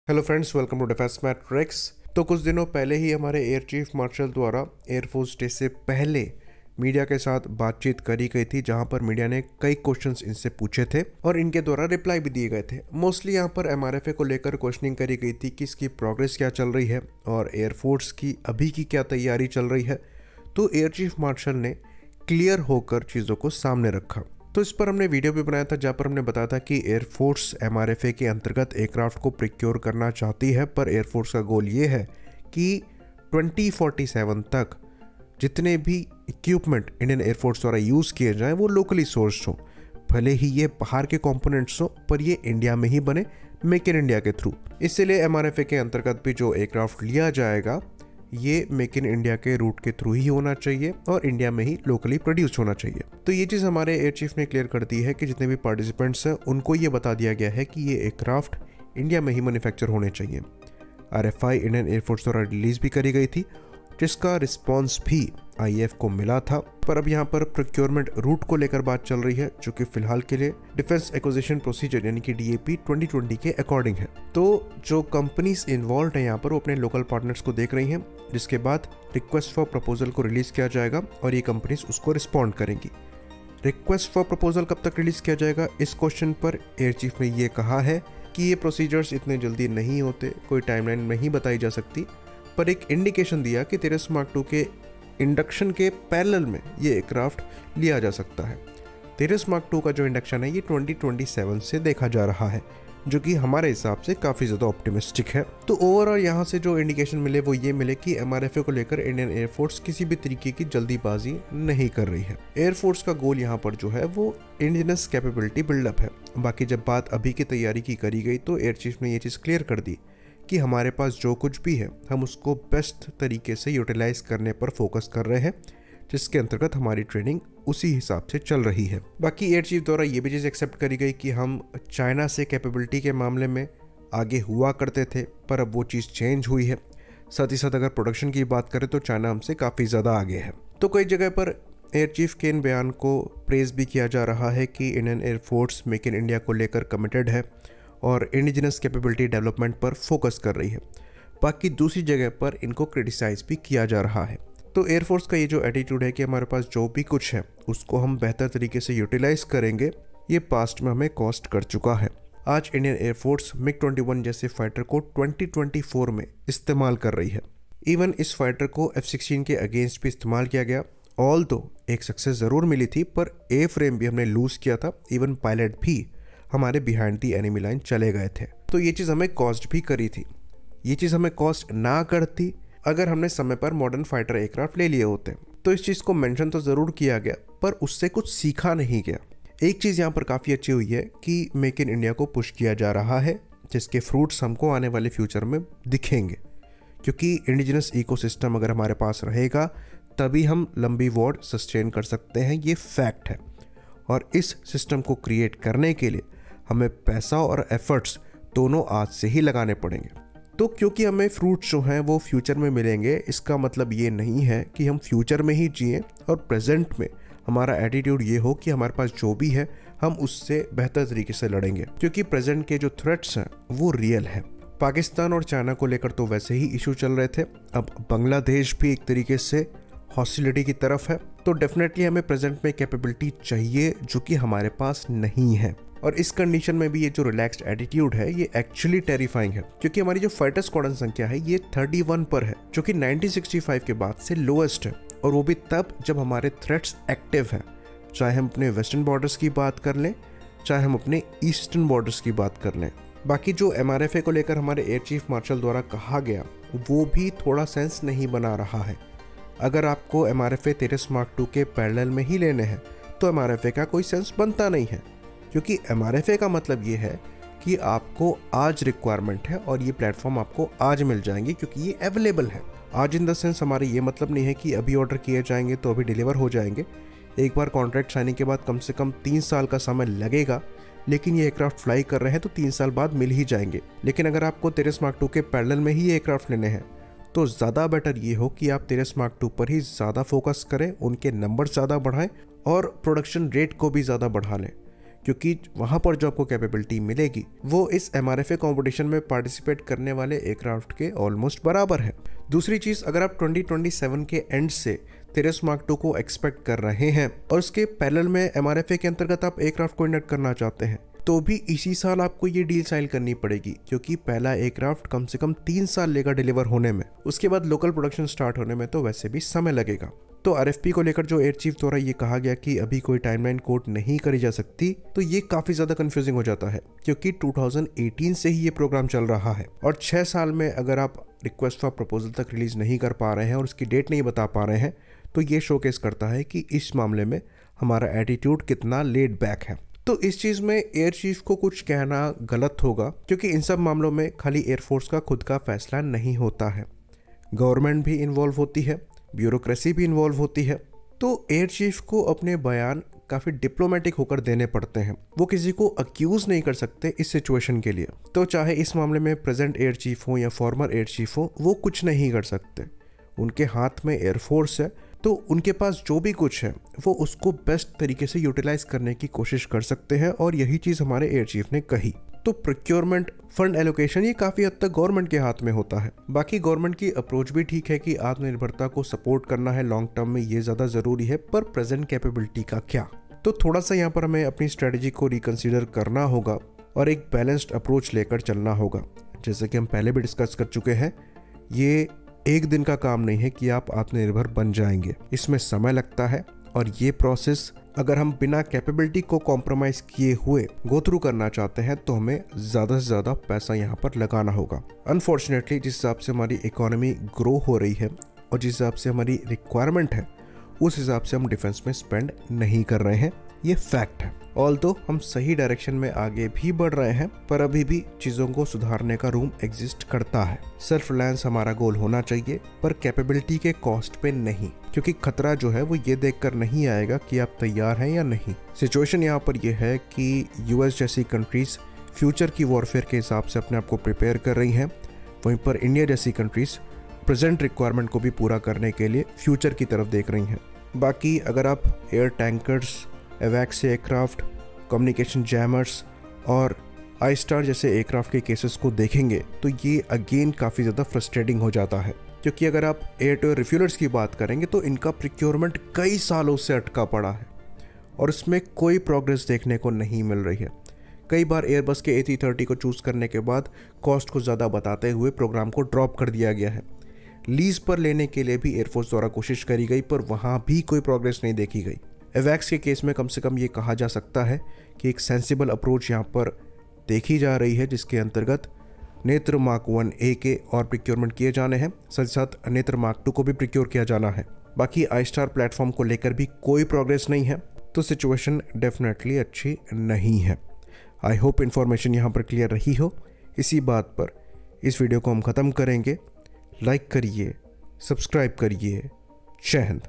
Hello friends, welcome to defence matrix. तो कुछ दिनों पहले ही हमारे एयर चीफ मार्शल द्वारा एयरफोर्स डे से पहले मीडिया के साथ बातचीत करी गई थी, जहां पर मीडिया ने कई क्वेश्चंस इनसे पूछे थे और इनके द्वारा रिप्लाई भी दिए गए थे। मोस्टली यहां पर एमआरएफए को लेकर क्वेश्चनिंग करी गई थी कि इसकी प्रोग्रेस क्या चल रही है और एयरफोर्स की अभी की क्या तैयारी चल रही है। तो एयर चीफ मार्शल ने क्लियर होकर चीज़ों को सामने रखा। तो इस पर हमने वीडियो भी बनाया था, जहाँ पर हमने बताया था कि एयरफोर्स एमआरएफए के अंतर्गत एयरक्राफ्ट को प्रिक्योर करना चाहती है, पर एयरफोर्स का गोल ये है कि 2047 तक जितने भी इक्विपमेंट इंडियन एयरफोर्स द्वारा यूज़ किए जाएं वो लोकली सोर्स हो। भले ही ये बाहर के कंपोनेंट्स हो, पर ये इंडिया में ही बने, मेक इन इंडिया के थ्रू। इसलिए एमआरएफए के अंतर्गत भी जो एयरक्राफ्ट लिया जाएगा ये मेक इन इंडिया के रूट के थ्रू ही होना चाहिए और इंडिया में ही लोकली प्रोड्यूस होना चाहिए। तो ये चीज़ हमारे एयर चीफ ने क्लियर कर दी है कि जितने भी पार्टिसिपेंट्स हैं उनको ये बता दिया गया है कि ये एयरक्राफ्ट इंडिया में ही मैन्युफैक्चर होने चाहिए। आरएफआई इंडियन एयरफोर्स द्वारा रिलीज भी करी गई थी, जिसका रिस्पॉन्स भी आईएएफ को मिला था। पर अब यहाँ पर प्रोक्योरमेंट रूट को लेकर बात चल रही है, जो कि फिलहाल के लिए डिफेंस एक्विजिशन प्रोसीजर यानी कि डीएपी 2020 के अकॉर्डिंग है। तो जो कंपनीज इन्वॉल्व है यहाँ पर वो अपने लोकल पार्टनर्स को देख रही हैं, जिसके बाद रिक्वेस्ट फॉर प्रपोजल को रिलीज किया जाएगा और ये कंपनीज उसको रिस्पॉन्ड करेंगी। रिक्वेस्ट फॉर प्रपोजल कब तक रिलीज किया जाएगा, इस क्वेश्चन पर एयर चीफ ने ये कहा है कि ये प्रोसीजर्स इतने जल्दी नहीं होते, कोई टाइमलाइन नहीं बताई जा सकती, पर एक इंडिकेशन दिया कि तेरस मार्क 2 के इंडक्शन के पैरेलल में ये एयरक्राफ्ट लिया जा सकता है। तेरस मार्क 2 का जो इंडक्शन है ये 2027 से देखा जा रहा है, जो कि हमारे हिसाब से काफ़ी ज़्यादा ऑप्टिमिस्टिक है। तो ओवरऑल यहाँ से जो इंडिकेशन मिले वो ये मिले कि एमआरएफए को लेकर इंडियन एयरफोर्स किसी भी तरीके की जल्दीबाजी नहीं कर रही है। एयरफोर्स का गोल यहाँ पर जो है वो इंडिजिनस कैपेबिलिटी बिल्डअप है। बाकी जब बात अभी की तैयारी की करी गई तो एयर चीफ ने ये चीज़ क्लियर कर दी कि हमारे पास जो कुछ भी है हम उसको बेस्ट तरीके से यूटिलाइज करने पर फोकस कर रहे हैं, जिसके अंतर्गत हमारी ट्रेनिंग उसी हिसाब से चल रही है। बाकी एयर चीफ द्वारा ये भी चीज़ एक्सेप्ट करी गई कि हम चाइना से कैपेबिलिटी के मामले में आगे हुआ करते थे, पर अब वो चीज़ चेंज हुई है। साथ ही साथ अगर प्रोडक्शन की बात करें तो चाइना हमसे काफ़ी ज़्यादा आगे है। तो कई जगह पर एयर चीफ के इन बयान को प्रेज भी किया जा रहा है कि Indian air force make in India को लेकर कमिटेड है और इंडिजिनस कैपेबिलिटी डेवलपमेंट पर फोकस कर रही है। बाकी दूसरी जगह पर इनको क्रिटिसाइज भी किया जा रहा है। तो एयरफोर्स का ये जो एटीट्यूड है कि हमारे पास जो भी कुछ है उसको हम बेहतर तरीके से यूटिलाइज करेंगे, ये पास्ट में हमें कॉस्ट कर चुका है। आज इंडियन एयरफोर्स मिग-21 जैसे फाइटर को 2024 में इस्तेमाल कर रही है। इवन इस फाइटर को F-16 के अगेंस्ट भी इस्तेमाल किया गया। ऑल दो एक सक्सेस ज़रूर मिली थी, पर ए फ्रेम भी हमने लूज़ किया था। इवन पायलट भी हमारे बिहाइंड दी एनिमी लाइन चले गए थे। तो ये चीज़ हमें कॉस्ट भी करी थी। ये चीज़ हमें कॉस्ट ना करती अगर हमने समय पर मॉडर्न फाइटर एयरक्राफ्ट ले लिए होते। तो इस चीज़ को मेंशन तो ज़रूर किया गया, पर उससे कुछ सीखा नहीं गया। एक चीज़ यहाँ पर काफ़ी अच्छी हुई है कि मेक इन इंडिया को पुश किया जा रहा है, जिसके फ्रूट्स हमको आने वाले फ्यूचर में दिखेंगे, क्योंकि इंडिजिनस इकोसिस्टम अगर हमारे पास रहेगा तभी हम लंबी वॉर सस्टेन कर सकते हैं। ये फैक्ट है और इस सिस्टम को क्रिएट करने के लिए हमें पैसा और एफर्ट्स दोनों आज से ही लगाने पड़ेंगे। तो क्योंकि हमें फ्रूट्स जो हैं वो फ्यूचर में मिलेंगे, इसका मतलब ये नहीं है कि हम फ्यूचर में ही जिएं और प्रेजेंट में हमारा एटीट्यूड ये हो कि हमारे पास जो भी है हम उससे बेहतर तरीके से लड़ेंगे, क्योंकि प्रेजेंट के जो थ्रेट्स हैं वो रियल है। पाकिस्तान और चाइना को लेकर तो वैसे ही इशू चल रहे थे, अब बांग्लादेश भी एक तरीके से हॉस्टिलिटी की तरफ है। तो डेफिनेटली हमें प्रेजेंट में कैपेबिलिटी चाहिए जो कि हमारे पास नहीं है। और इस कंडीशन में भी ये जो रिलैक्स्ड एटीट्यूड है ये एक्चुअली टेरिफाइंग है, क्योंकि हमारी जो फाइटर स्क्वाड्रन संख्या है ये 31 पर है, जो कि 1965 के बाद से लोएस्ट है। और वो भी तब जब हमारे थ्रेट्स एक्टिव हैं, चाहे हम अपने वेस्टर्न बॉर्डर्स की बात कर लें, चाहे हम अपने ईस्टर्न बॉर्डर्स की बात कर लें। बाकी जो एमआरएफए को लेकर हमारे एयर चीफ मार्शल द्वारा कहा गया वो भी थोड़ा सेंस नहीं बना रहा है। अगर आपको एमआरएफए तेरस मार्क 2 के पैरेलल में ही लेने हैं तो एमआरएफए का कोई सेंस बनता नहीं है, क्योंकि एमआरएफए का मतलब ये है कि आपको आज रिक्वायरमेंट है और ये प्लेटफॉर्म आपको आज मिल जाएंगे, क्योंकि ये अवेलेबल है। आज इन द सेंस हमारा ये मतलब नहीं है कि अभी ऑर्डर किए जाएंगे तो अभी डिलीवर हो जाएंगे। एक बार कॉन्ट्रैक्ट साइनिंग के बाद कम से कम 3 साल का समय लगेगा, लेकिन ये एयरक्राफ्ट फ्लाई कर रहे हैं तो 3 साल बाद मिल ही जाएंगे। लेकिन अगर आपको तेरस मार्क 2 के पैरेलल में ही एयरक्राफ्ट लेने हैं तो ज़्यादा बेटर ये हो कि आप तेरस मार्क 2 पर ही ज़्यादा फोकस करें, उनके नंबर ज़्यादा बढ़ाएं और प्रोडक्शन रेट को भी ज़्यादा बढ़ा लें, क्योंकि वहाँ पर जो आपको कैपेबिलिटी मिलेगी वो इस MRFA कंपटीशन में पार्टिसिपेट करने वाले एयरक्राफ्ट के ऑलमोस्ट बराबर है। दूसरी चीज़, अगर आप 2027 के एंड से तेरस मार्क 2 को एक्सपेक्ट कर रहे हैं और उसके पैरेलल में MRFA के अंतर्गत आप एयरक्राफ्ट को इंडक्ट करना चाहते हैं, तो भी इसी साल आपको ये डील साइन करनी पड़ेगी, क्योंकि पहला एयरक्राफ्ट कम से कम 3 साल लेगा डिलीवर होने में। उसके बाद लोकल प्रोडक्शन स्टार्ट होने में तो वैसे भी समय लगेगा। तो RFP को लेकर जो एयर चीफ द्वारा ये कहा गया कि अभी कोई टाइमलाइन कोट नहीं करी जा सकती, तो ये काफी ज्यादा कंफ्यूजिंग हो जाता है, क्योंकि 2018 से ही ये प्रोग्राम चल रहा है और 6 साल में अगर आप रिक्वेस्ट फॉर प्रपोजल तक रिलीज नहीं कर पा रहे हैं और उसकी डेट नहीं बता पा रहे हैं, तो ये शोकेस करता है कि इस मामले में हमारा एटीट्यूड कितना लेड बैक है। तो इस चीज़ में एयर चीफ को कुछ कहना गलत होगा, क्योंकि इन सब मामलों में खाली एयरफोर्स का खुद का फैसला नहीं होता है, गवर्नमेंट भी इन्वॉल्व होती है, ब्यूरोक्रेसी भी इन्वॉल्व होती है। तो एयर चीफ को अपने बयान काफ़ी डिप्लोमेटिक होकर देने पड़ते हैं, वो किसी को अक्यूज नहीं कर सकते इस सिचुएशन के लिए। तो चाहे इस मामले में प्रेजेंट एयर चीफ हो या फॉर्मर एयर चीफ हो, वो कुछ नहीं कर सकते। उनके हाथ में एयरफोर्स है, तो उनके पास जो भी कुछ है वो उसको बेस्ट तरीके से यूटिलाइज करने की कोशिश कर सकते हैं, और यही चीज़ हमारे एयर चीफ ने कही। तो प्रोक्योरमेंट, फंड एलोकेशन, ये काफ़ी हद तक गवर्नमेंट के हाथ में होता है। बाकी गवर्नमेंट की अप्रोच भी ठीक है कि आत्मनिर्भरता को सपोर्ट करना है लॉन्ग टर्म में, ये ज़्यादा ज़रूरी है, पर प्रेजेंट कैपेबिलिटी का क्या? तो थोड़ा सा यहाँ पर हमें अपनी स्ट्रेटजी को रिकन्सिडर करना होगा और एक बैलेंस्ड अप्रोच लेकर चलना होगा। जैसे कि हम पहले भी डिस्कस कर चुके हैं, ये एक दिन का काम नहीं है कि आप आत्मनिर्भर बन जाएंगे, इसमें समय लगता है, और ये प्रोसेस अगर हम बिना कैपेबिलिटी को कॉम्प्रोमाइज किए हुए गो थ्रू करना चाहते हैं, तो हमें ज़्यादा से ज़्यादा पैसा यहाँ पर लगाना होगा। अनफॉर्चुनेटली जिस हिसाब से हमारी इकोनॉमी ग्रो हो रही है और जिस हिसाब से हमारी रिक्वायरमेंट है, उस हिसाब से हम डिफेंस में स्पेंड नहीं कर रहे हैं, ये फैक्ट है। ऑल्दो हम सही डायरेक्शन में आगे भी बढ़ रहे हैं, पर अभी भी चीज़ों को सुधारने का रूम एग्जिस्ट करता है। सेल्फ रिलायंस हमारा गोल होना चाहिए, पर कैपेबिलिटी के कॉस्ट पे नहीं, क्योंकि खतरा जो है वो ये देखकर नहीं आएगा कि आप तैयार हैं या नहीं। सिचुएशन यहाँ पर यह है कि US जैसी कंट्रीज फ्यूचर की वॉरफेयर के हिसाब से अपने आप को प्रिपेयर कर रही हैं, वहीं पर इंडिया जैसी कंट्रीज प्रेजेंट रिक्वायरमेंट को भी पूरा करने के लिए फ्यूचर की तरफ देख रही हैं। बाकी अगर आप एयर टैंकर्स, एवैक्स एयरक्राफ्ट, कम्युनिकेशन जैमर्स और I-STAR जैसे एयरक्राफ्ट के केसेस को देखेंगे, तो ये अगेन काफ़ी ज़्यादा फ्रस्ट्रेटिंग हो जाता है, क्योंकि अगर आप एयर टू एयर रिफ्यूलर्स की बात करेंगे तो इनका प्रिक्योरमेंट कई सालों से अटका पड़ा है और इसमें कोई प्रोग्रेस देखने को नहीं मिल रही है। कई बार एयरबस के A330 को चूज़ करने के बाद कॉस्ट को ज़्यादा बताते हुए प्रोग्राम को ड्रॉप कर दिया गया है। लीज पर लेने के लिए भी एयरफोर्स द्वारा कोशिश करी गई, पर वहाँ भी कोई प्रोग्रेस नहीं देखी गई। एवैक्स के केस में कम से कम ये कहा जा सकता है कि एक सेंसिबल अप्रोच यहाँ पर देखी जा रही है, जिसके अंतर्गत नेत्र मार्क 1A के और प्रिक्योरमेंट किए जाने हैं, साथ साथ नेत्र मार्क 2 को भी प्रिक्योर किया जाना है। बाकी I-STAR प्लेटफॉर्म को लेकर भी कोई प्रोग्रेस नहीं है, तो सिचुएशन डेफिनेटली अच्छी नहीं है। आई होप इन्फॉर्मेशन यहाँ पर क्लियर रही हो। इसी बात पर इस वीडियो को हम ख़त्म करेंगे। लाइक करिए, सब्सक्राइब करिए। जय हिंद।